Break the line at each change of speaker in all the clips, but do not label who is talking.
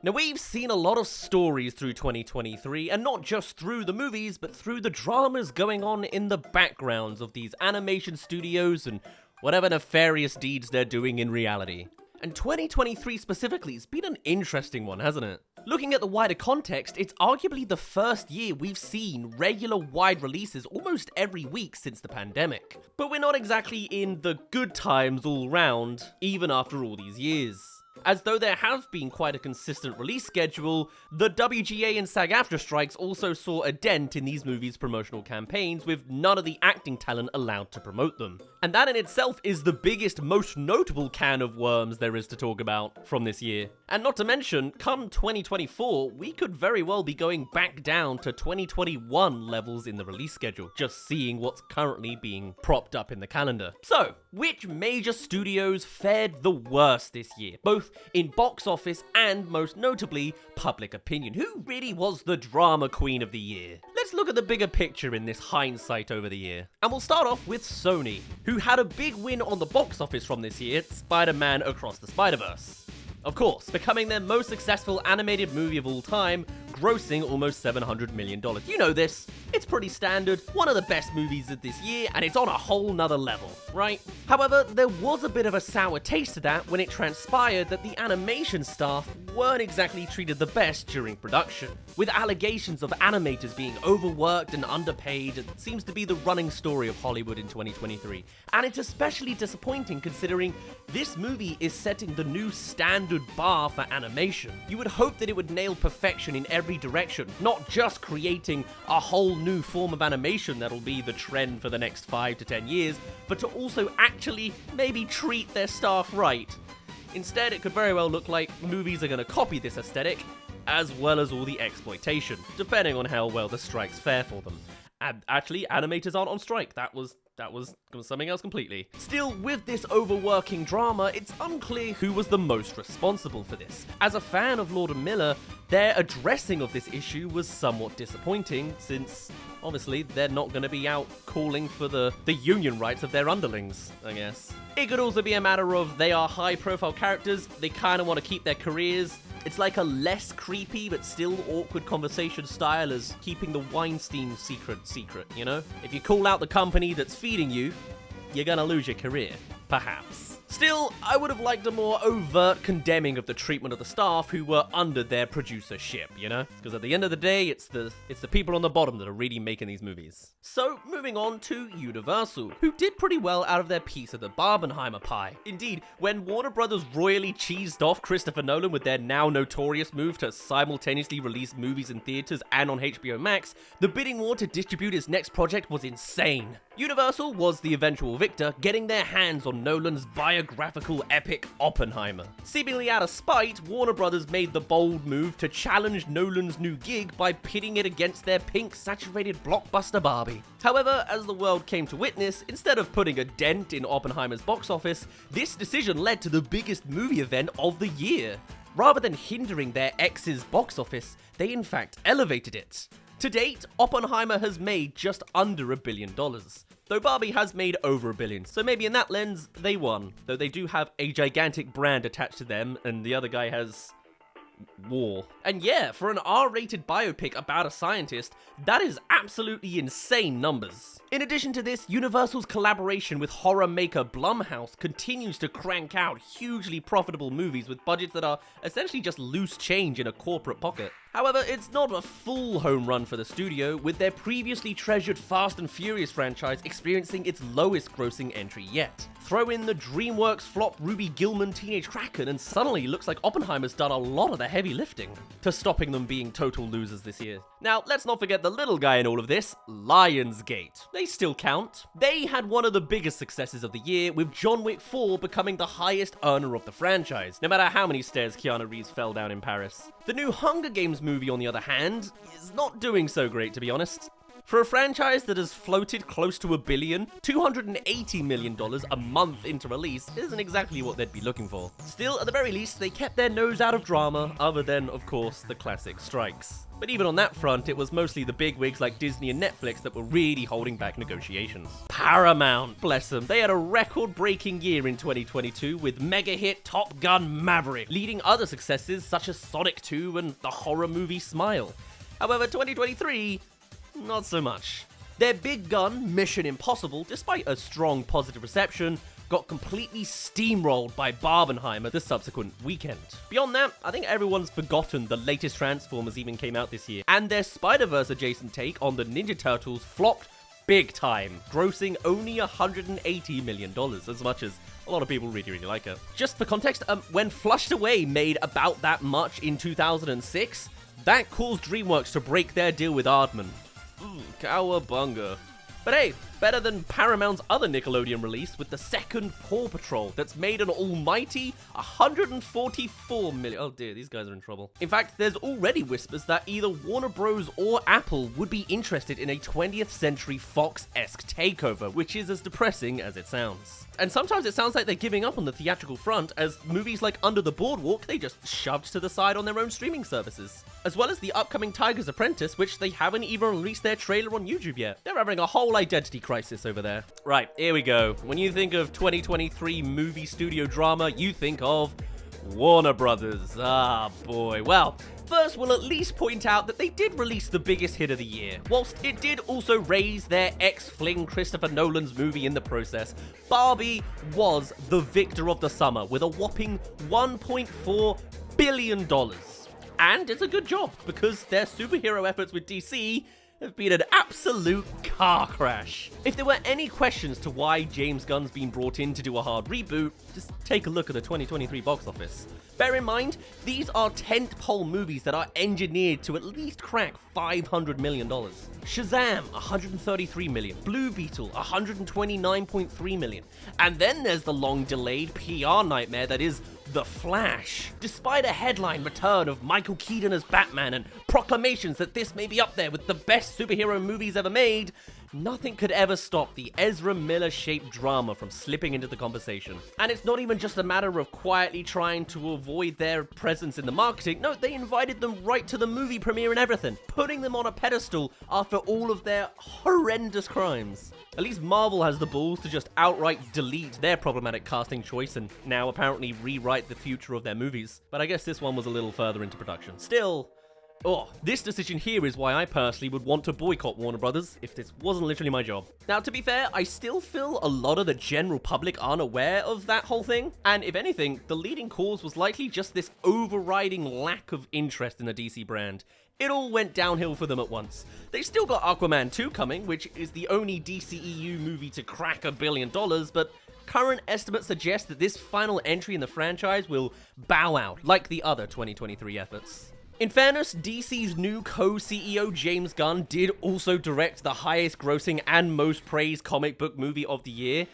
Now, we've seen a lot of stories through 2023, and not just through the movies, but through the dramas going on in the backgrounds of these animation studios and whatever nefarious deeds they're doing in reality. And 2023 specifically has been an interesting one, hasn't it? Looking at the wider context, it's arguably the first year we've seen regular wide releases almost every week since the pandemic. But we're not exactly in the good times all round, even after all these years. As though there have been quite a consistent release schedule, the WGA and SAG-AFTRA strikes also saw a dent in these movies' promotional campaigns, with none of the acting talent allowed to promote them. And that in itself is the biggest, most notable can of worms there is to talk about from this year. And not to mention, come 2024, we could very well be going back down to 2021 levels in the release schedule, just seeing what's currently being propped up in the calendar. So, which major studios fared the worst this year, both in box office and, most notably, public opinion? Who really was the drama queen of the year? Let's look at the bigger picture in this hindsight over the year. And we'll start off with Sony, who had a big win on the box office from this year, Spider-Man Across the Spider-Verse. Of course, becoming their most successful animated movie of all time, grossing almost $700 million. You know this, it's pretty standard, one of the best movies of this year, and it's on a whole nother level, right? However, there was a bit of a sour taste to that when it transpired that the animation staff weren't exactly treated the best during production. With allegations of animators being overworked and underpaid, it seems to be the running story of Hollywood in 2023. And it's especially disappointing considering this movie is setting the new standard bar for animation. You would hope that it would nail perfection in every direction, not just creating a whole new form of animation that'll be the trend for the next 5 to 10 years, but to also actually maybe treat their staff right. Instead, it could very well look like movies are going to copy this aesthetic, as well as all the exploitation, depending on how well the strikes fare for them. And actually, animators aren't on strike. That was something else completely. Still, with this overworking drama, it's unclear who was the most responsible for this. As a fan of Lord & Miller, their addressing of this issue was somewhat disappointing, since obviously they're not going to be out calling for the union rights of their underlings, I guess. It could also be a matter of they are high-profile characters, they kind of want to keep their careers. It's like a less creepy but still awkward conversation style as keeping the Weinstein secret, you know? If you call out the company that's feeding you, you're gonna lose your career, perhaps. Still, I would have liked a more overt condemning of the treatment of the staff who were under their producership, you know? Because at the end of the day, it's the people on the bottom that are really making these movies. So, moving on to Universal, who did pretty well out of their piece of the Barbenheimer pie. Indeed, when Warner Brothers royally cheesed off Christopher Nolan with their now notorious move to simultaneously release movies in theaters and on HBO Max, the bidding war to distribute his next project was insane. Universal was the eventual victor, getting their hands on Nolan's biographical epic Oppenheimer. Seemingly out of spite, Warner Brothers made the bold move to challenge Nolan's new gig by pitting it against their pink saturated blockbuster Barbie. However, as the world came to witness, instead of putting a dent in Oppenheimer's box office, this decision led to the biggest movie event of the year. Rather than hindering their ex's box office, they in fact elevated it. To date, Oppenheimer has made just under $1 billion, though Barbie has made over $1 billion, so maybe in that lens, they won, though they do have a gigantic brand attached to them, and the other guy has war. And yeah, for an R-rated biopic about a scientist, that is absolutely insane numbers. In addition to this, Universal's collaboration with horror maker Blumhouse continues to crank out hugely profitable movies with budgets that are essentially just loose change in a corporate pocket. However, it's not a full home run for the studio, with their previously treasured Fast and Furious franchise experiencing its lowest grossing entry yet. Throw in the DreamWorks flop Ruby Gillman Teenage Kraken and suddenly it looks like Oppenheimer's done a lot of the heavy lifting to stopping them being total losers this year. Now, let's not forget the little guy in all of this, Lionsgate. They still count. They had one of the biggest successes of the year, with John Wick 4 becoming the highest earner of the franchise, no matter how many stairs Keanu Reeves fell down in Paris. The new Hunger Games movie, on the other hand, is not doing so great, to be honest. For a franchise that has floated close to $1 billion, $280 million a month into release isn't exactly what they'd be looking for. Still, at the very least, they kept their nose out of drama, other than, of course, the classic strikes. But even on that front, it was mostly the bigwigs like Disney and Netflix that were really holding back negotiations. Paramount, bless them, they had a record-breaking year in 2022 with mega hit Top Gun Maverick, leading other successes such as Sonic 2 and the horror movie Smile. However, 2023, not so much. Their big gun, Mission Impossible, despite a strong positive reception, got completely steamrolled by Barbenheimer the subsequent weekend. Beyond that, I think everyone's forgotten the latest Transformers even came out this year, and their Spider-Verse adjacent take on the Ninja Turtles flopped big time, grossing only $180 million, as much as a lot of people really like it. Just for context, when Flushed Away made about that much in 2006, that caused DreamWorks to break their deal with Aardman. Cowabunga. But hey, better than Paramount's other Nickelodeon release with the second Paw Patrol that's made an almighty $144 million. Oh dear, these guys are in trouble. In fact, there's already whispers that either Warner Bros. Or Apple would be interested in a 20th Century Fox-esque takeover, which is as depressing as it sounds. And sometimes it sounds like they're giving up on the theatrical front, as movies like Under the Boardwalk they just shoved to the side on their own streaming services. As well as the upcoming Tiger's Apprentice, which they haven't even released their trailer on YouTube yet. They're having a whole identity crisis over there. Right, here we go. When you think of 2023 movie studio drama, you think of Warner Brothers. Ah, boy. Well, first, we'll at least point out that they did release the biggest hit of the year. Whilst it did also raise their ex-fling Christopher Nolan's movie in the process, Barbie was the victor of the summer with a whopping $1.4 billion. And it's a good job, because their superhero efforts with DC have been an absolute car crash. If there were any questions to why James Gunn's been brought in to do a hard reboot, just take a look at the 2023 box office. Bear in mind, these are tentpole movies that are engineered to at least crack $500 million. Shazam, $133 million. Blue Beetle, $129.3 million. And then there's the long-delayed PR nightmare that is The Flash. Despite a headline return of Michael Keaton as Batman and proclamations that this may be up there with the best superhero movies ever made, nothing could ever stop the Ezra Miller-shaped drama from slipping into the conversation. And it's not even just a matter of quietly trying to avoid their presence in the marketing. No, they invited them right to the movie premiere and everything, putting them on a pedestal after all of their horrendous crimes. At least Marvel has the balls to just outright delete their problematic casting choice and now apparently rewrite the future of their movies. But I guess this one was a little further into production. Still, this decision here is why I personally would want to boycott Warner Brothers if this wasn't literally my job. Now, to be fair, I still feel a lot of the general public aren't aware of that whole thing, and if anything, the leading cause was likely just this overriding lack of interest in the DC brand. It all went downhill for them at once. They still got Aquaman 2 coming, which is the only DCEU movie to crack $1 billion, but current estimates suggest that this final entry in the franchise will bow out, like the other 2023 efforts. In fairness, DC's new co-CEO James Gunn did also direct the highest grossing and most praised comic book movie of the year.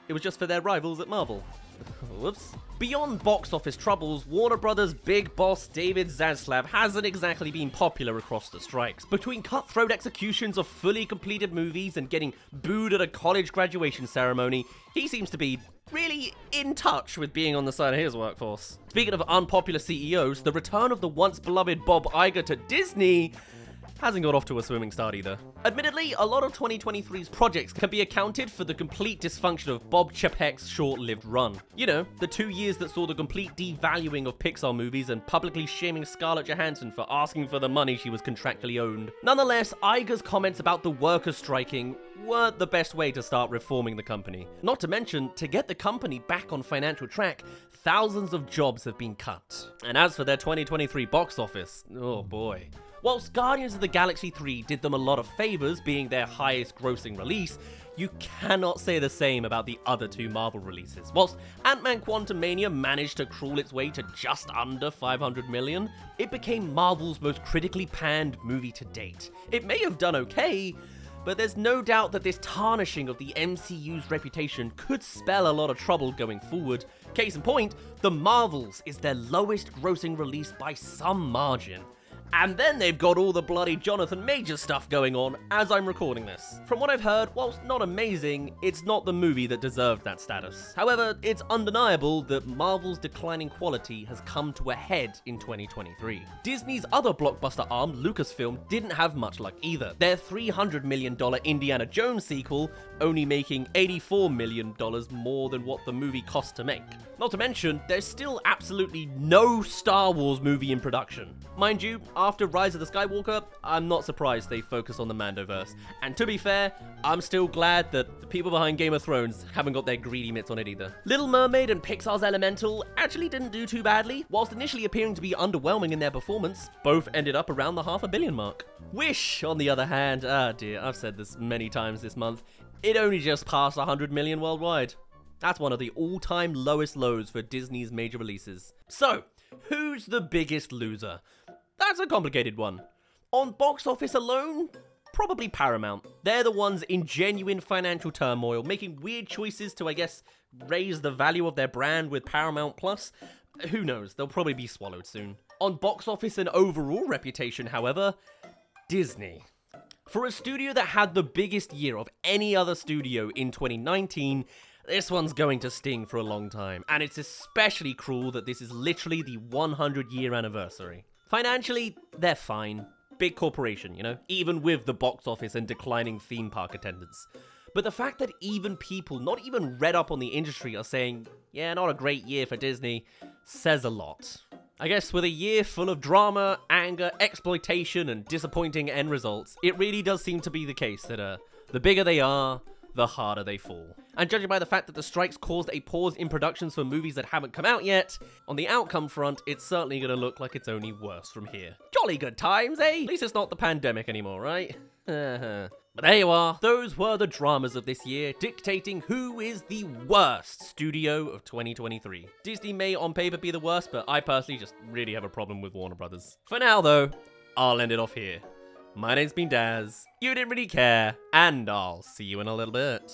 It was just for their rivals at Marvel. Whoops. Beyond box office troubles, Warner Brothers' big boss David Zaslav hasn't exactly been popular across the strikes. Between cutthroat executions of fully completed movies and getting booed at a college graduation ceremony, he seems to be really in touch with being on the side of his workforce. Speaking of unpopular CEOs, the return of the once beloved Bob Iger to Disney hasn't got off to a swimming start either. Admittedly, a lot of 2023's projects can be accounted for the complete dysfunction of Bob Chapek's short-lived run. You know, the 2 years that saw the complete devaluing of Pixar movies and publicly shaming Scarlett Johansson for asking for the money she was contractually owed. Nonetheless, Iger's comments about the workers striking weren't the best way to start reforming the company. Not to mention, to get the company back on financial track, thousands of jobs have been cut. And as for their 2023 box office, oh boy. Whilst Guardians of the Galaxy 3 did them a lot of favors, being their highest grossing release, you cannot say the same about the other two Marvel releases. Whilst Ant-Man Quantumania managed to crawl its way to just under $500 million, it became Marvel's most critically panned movie to date. It may have done okay, but there's no doubt that this tarnishing of the MCU's reputation could spell a lot of trouble going forward. Case in point, The Marvels is their lowest grossing release by some margin. And then they've got all the bloody Jonathan Majors stuff going on as I'm recording this. From what I've heard, whilst not amazing, it's not the movie that deserved that status. However, it's undeniable that Marvel's declining quality has come to a head in 2023. Disney's other blockbuster arm, Lucasfilm, didn't have much luck either. Their $300 million Indiana Jones sequel only making $84 million more than what the movie cost to make. Not to mention, there's still absolutely no Star Wars movie in production. Mind you, after Rise of the Skywalker, I'm not surprised they focus on the Mandoverse. And to be fair, I'm still glad that the people behind Game of Thrones haven't got their greedy mitts on it either. Little Mermaid and Pixar's Elemental actually didn't do too badly. Whilst initially appearing to be underwhelming in their performance, both ended up around the $500 million mark. Wish, on the other hand, I've said this many times this month, it only just passed 100 million worldwide. That's one of the all-time lowest lows for Disney's major releases. So, who's the biggest loser? That's a complicated one. On box office alone, probably Paramount. They're the ones in genuine financial turmoil, making weird choices to, I guess, raise the value of their brand with Paramount Plus. Who knows, they'll probably be swallowed soon. On box office and overall reputation, however, Disney. For a studio that had the biggest year of any other studio in 2019, this one's going to sting for a long time, and it's especially cruel that this is literally the 100-year anniversary. Financially, they're fine. Big corporation, you know? Even with the box office and declining theme park attendance. But the fact that even people not even read up on the industry are saying, yeah, not a great year for Disney, says a lot. I guess with a year full of drama, anger, exploitation, and disappointing end results, it really does seem to be the case that the bigger they are, the harder they fall. And judging by the fact that the strikes caused a pause in productions for movies that haven't come out yet, on the outcome front, it's certainly gonna look like it's only worse from here. Jolly good times, eh? At least it's not the pandemic anymore, right? But there you are. Those were the dramas of this year, dictating who is the worst studio of 2023. Disney may on paper be the worst, but I personally just really have a problem with Warner Brothers. For now though, I'll end it off here. My name's been Daz, you didn't really care, and I'll see you in a little bit.